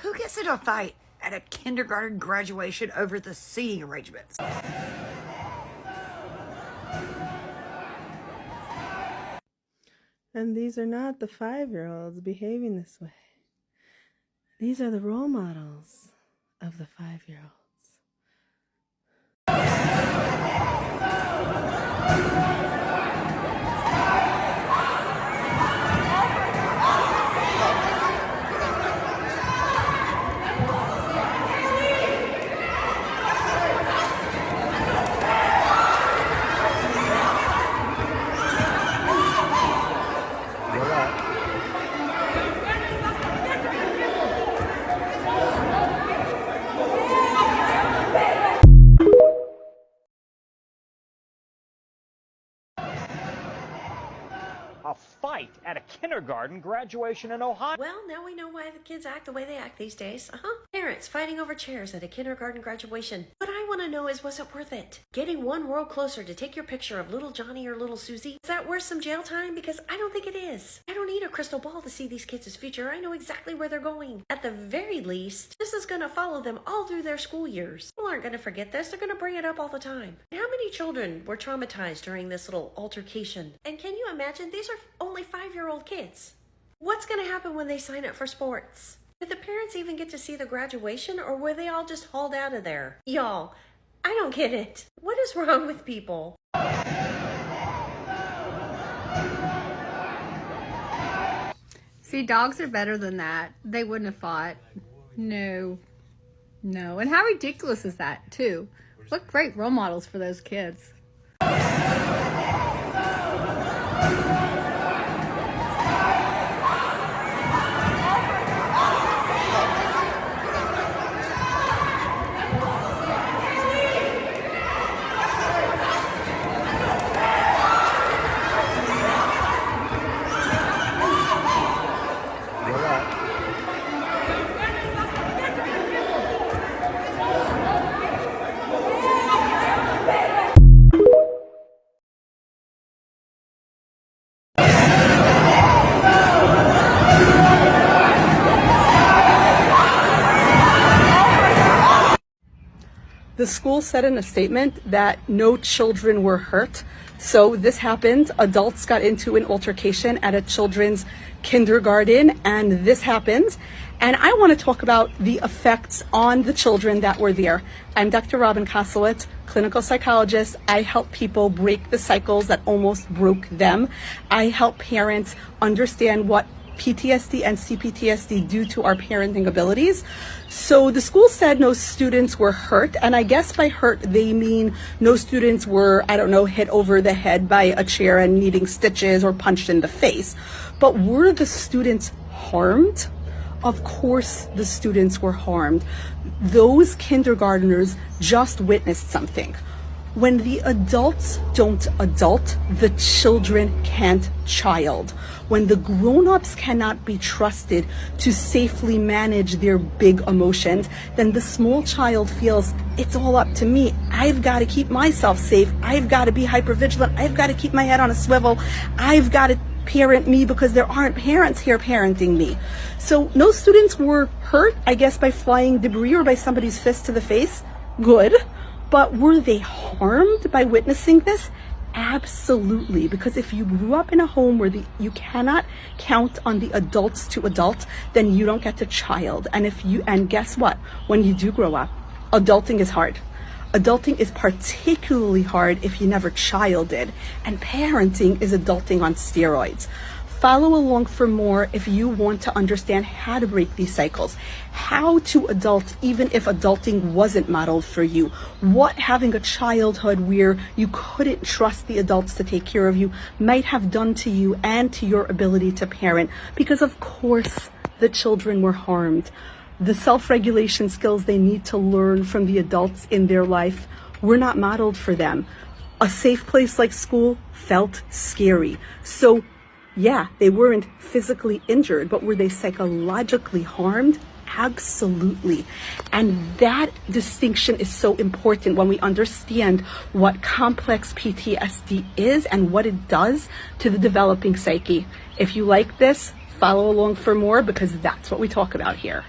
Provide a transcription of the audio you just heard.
Who gets into a fight at a kindergarten graduation over the seating arrangements? And these are not the 5-year-olds behaving this way. These are the role models of the 5-year-olds. A fight at a kindergarten graduation in Ohio. Well, now we know why the kids act the way they act these days. Parents fighting over chairs at a kindergarten graduation. What I want to know is, was it worth it? Getting one row closer to take your picture of little Johnny or little Susie? Is that worth some jail time? Because I don't think it is. I don't need a crystal ball to see these kids' future. I know exactly where they're going. At the very least, this is going to follow them all through their school years. People aren't going to forget this. They're going to bring it up all the time. How many children were traumatized during this little altercation? And can you imagine? These are only 5-year-old kids. What's going to happen when they sign up for sports? Did the parents even get to see the graduation, or were they all just hauled out of there? Y'all, I don't get it. What is wrong with people? See, dogs are better than that. They wouldn't have fought. No. And how ridiculous is that, too? What great role models for those kids. The school said in a statement that no children were hurt. So this happened. Adults got into an altercation at a children's kindergarten, and this happened. And I want to talk about the effects on the children that were there. I'm Dr. Robin Koslowitz, clinical psychologist. I help people break the cycles that almost broke them. I help parents understand what PTSD and CPTSD do to our parenting abilities. So the school said no students were hurt, and I guess by hurt they mean no students were, hit over the head by a chair and needing stitches or punched in the face. But were the students harmed? Of course the students were harmed. Those kindergartners just witnessed something. When the adults don't adult, the children can't child. When the grown-ups cannot be trusted to safely manage their big emotions, then the small child feels it's all up to me. I've got to keep myself safe. I've got to be hypervigilant. I've got to keep my head on a swivel. I've got to parent me because there aren't parents here parenting me. So no students were hurt, I guess, by flying debris or by somebody's fist to the face. Good. But were they harmed by witnessing this? Absolutely, because if you grew up in a home where you cannot count on the adults to adult, then you don't get to child. And guess what? When you do grow up, adulting is hard. Adulting is particularly hard if you never childed, and parenting is adulting on steroids. Follow along for more if you want to understand how to break these cycles, how to adult even if adulting wasn't modeled for you, what having a childhood where you couldn't trust the adults to take care of you might have done to you and to your ability to parent, because of course the children were harmed. The self-regulation skills they need to learn from the adults in their life were not modeled for them. A safe place like school felt scary. So yeah, they weren't physically injured, but were they psychologically harmed? Absolutely. And that distinction is so important when we understand what complex PTSD is and what it does to the developing psyche. If you like this, follow along for more, because that's what we talk about here.